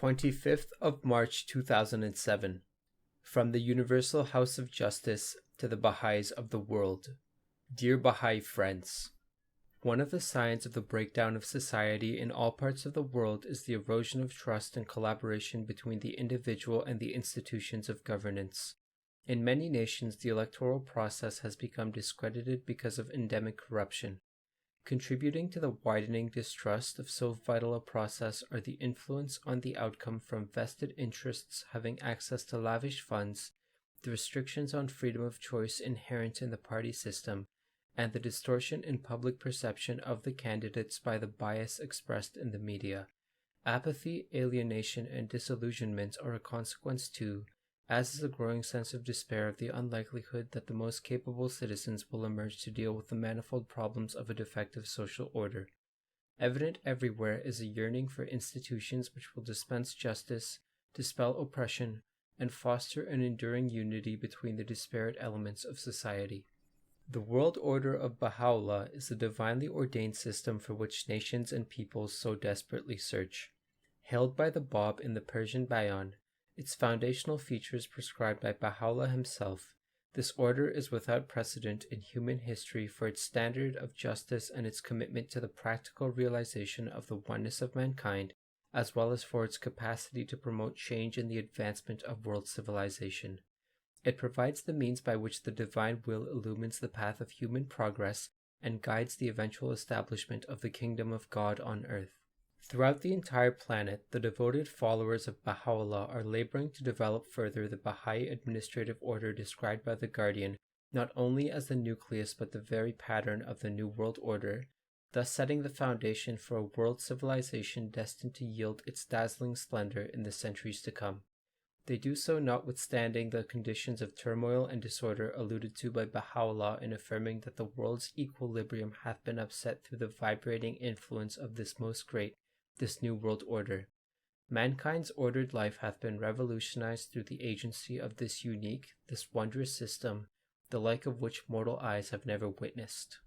25th of March 2007. From the Universal House of Justice to the Baha'is of the world. Dear Baha'i friends, one of the signs of the breakdown of society in all parts of the world is the erosion of trust and collaboration between the individual and the institutions of governance. In many nations, the electoral process has become discredited because of endemic corruption. Contributing to the widening distrust of so vital a process are the influence on the outcome from vested interests having access to lavish funds, the restrictions on freedom of choice inherent in the party system, and the distortion in public perception of the candidates by the bias expressed in the media. Apathy, alienation, and disillusionment are a consequence too, as is a growing sense of despair of the unlikelihood that the most capable citizens will emerge to deal with the manifold problems of a defective social order. Evident everywhere is a yearning for institutions which will dispense justice, dispel oppression, and foster an enduring unity between the disparate elements of society. The world order of Baha'u'llah is the divinely ordained system for which nations and peoples so desperately search. Hailed by the Bab in the Persian Bayan, its foundational features prescribed by Baha'u'llah himself, this order is without precedent in human history for its standard of justice and its commitment to the practical realization of the oneness of mankind, as well as for its capacity to promote change in the advancement of world civilization. It provides the means by which the divine will illumines the path of human progress and guides the eventual establishment of the kingdom of God on earth. Throughout the entire planet, the devoted followers of Baha'u'llah are laboring to develop further the Baha'i administrative order described by the Guardian, not only as the nucleus but the very pattern of the New World Order, thus setting the foundation for a world civilization destined to yield its dazzling splendor in the centuries to come. They do so notwithstanding the conditions of turmoil and disorder alluded to by Baha'u'llah in affirming that the world's equilibrium hath been upset through the vibrating influence of this most great, this new world order. Mankind's ordered life hath been revolutionized through the agency of this unique, this wondrous system, the like of which mortal eyes have never witnessed.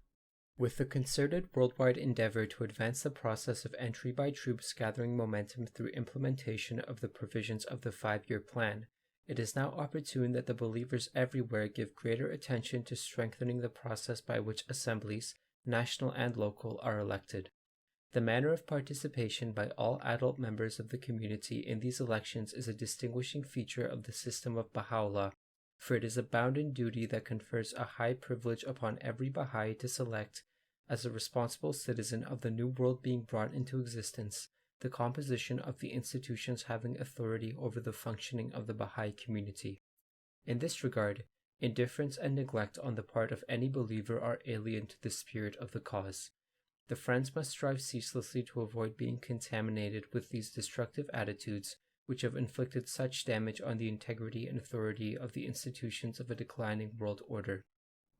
With the concerted worldwide endeavor to advance the process of entry by troops gathering momentum through implementation of the provisions of the 5-year plan, it is now opportune that the believers everywhere give greater attention to strengthening the process by which assemblies, national and local, are elected. The manner of participation by all adult members of the community in these elections is a distinguishing feature of the system of Baha'u'llah, for it is a bounden duty that confers a high privilege upon every Baha'i to select, as a responsible citizen of the new world being brought into existence, the composition of the institutions having authority over the functioning of the Baha'i community. In this regard, indifference and neglect on the part of any believer are alien to the spirit of the cause. The friends must strive ceaselessly to avoid being contaminated with these destructive attitudes which have inflicted such damage on the integrity and authority of the institutions of a declining world order.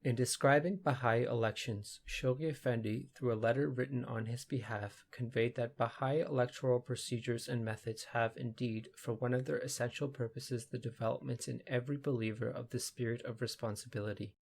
In describing Baha'i elections, Shoghi Effendi, through a letter written on his behalf, conveyed that Baha'i electoral procedures and methods have indeed, for one of their essential purposes, the development in every believer of the spirit of responsibility.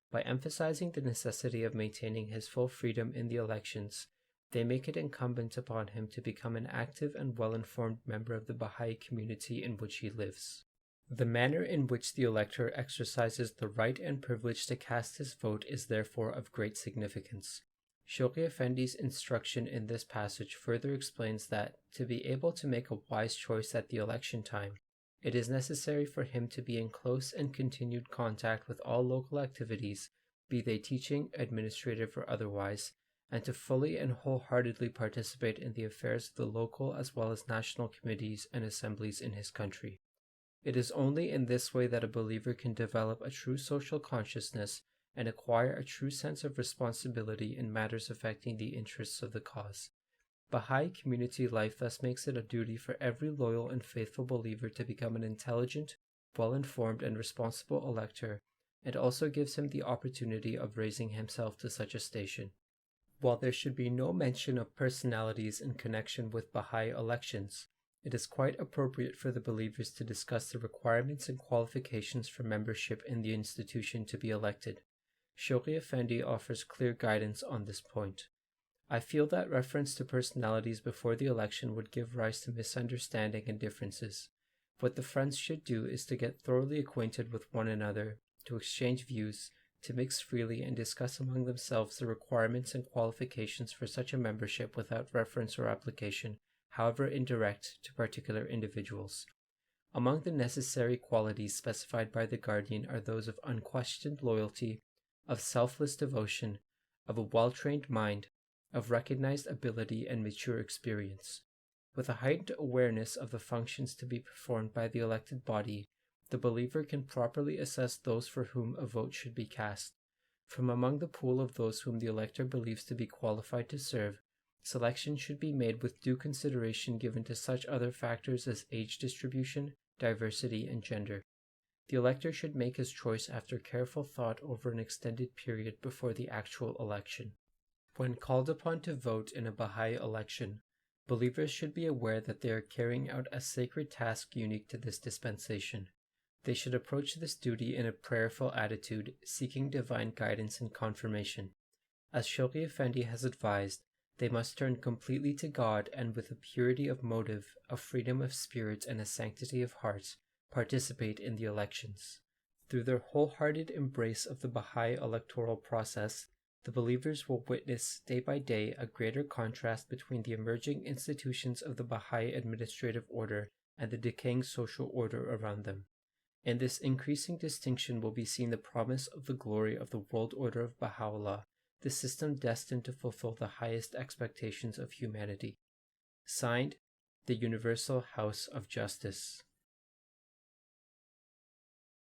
By emphasizing the necessity of maintaining his full freedom in the elections, they make it incumbent upon him to become an active and well-informed member of the Baha'i community in which he lives. The manner in which the elector exercises the right and privilege to cast his vote is therefore of great significance. Shoghi Effendi's instruction in this passage further explains that, to be able to make a wise choice at the election time, it is necessary for him to be in close and continued contact with all local activities, be they teaching, administrative, or otherwise, and to fully and wholeheartedly participate in the affairs of the local as well as national committees and assemblies in his country. It is only in this way that a believer can develop a true social consciousness and acquire a true sense of responsibility in matters affecting the interests of the cause. Baha'i community life thus makes it a duty for every loyal and faithful believer to become an intelligent, well-informed, and responsible elector, and also gives him the opportunity of raising himself to such a station. While there should be no mention of personalities in connection with Baha'i elections, it is quite appropriate for the believers to discuss the requirements and qualifications for membership in the institution to be elected. Shoghi Effendi offers clear guidance on this point. I feel that reference to personalities before the election would give rise to misunderstanding and differences. What the friends should do is to get thoroughly acquainted with one another, to exchange views, to mix freely and discuss among themselves the requirements and qualifications for such a membership without reference or application, however indirect, to particular individuals. Among the necessary qualities specified by the Guardian are those of unquestioned loyalty, of selfless devotion, of a well-trained mind, of recognized ability and mature experience. With a heightened awareness of the functions to be performed by the elected body, the believer can properly assess those for whom a vote should be cast. From among the pool of those whom the elector believes to be qualified to serve, selection should be made with due consideration given to such other factors as age distribution, diversity, and gender. The elector should make his choice after careful thought over an extended period before the actual election. When called upon to vote in a Baha'i election, believers should be aware that they are carrying out a sacred task unique to this dispensation. They should approach this duty in a prayerful attitude, seeking divine guidance and confirmation. As Shoghi Effendi has advised, they must turn completely to God and with a purity of motive, a freedom of spirit, and a sanctity of heart, participate in the elections. Through their wholehearted embrace of the Baha'i electoral process, the believers will witness day by day a greater contrast between the emerging institutions of the Baha'i administrative order and the decaying social order around them. In this increasing distinction will be seen the promise of the glory of the world order of Baha'u'llah, the system destined to fulfill the highest expectations of humanity. Signed, the Universal House of Justice.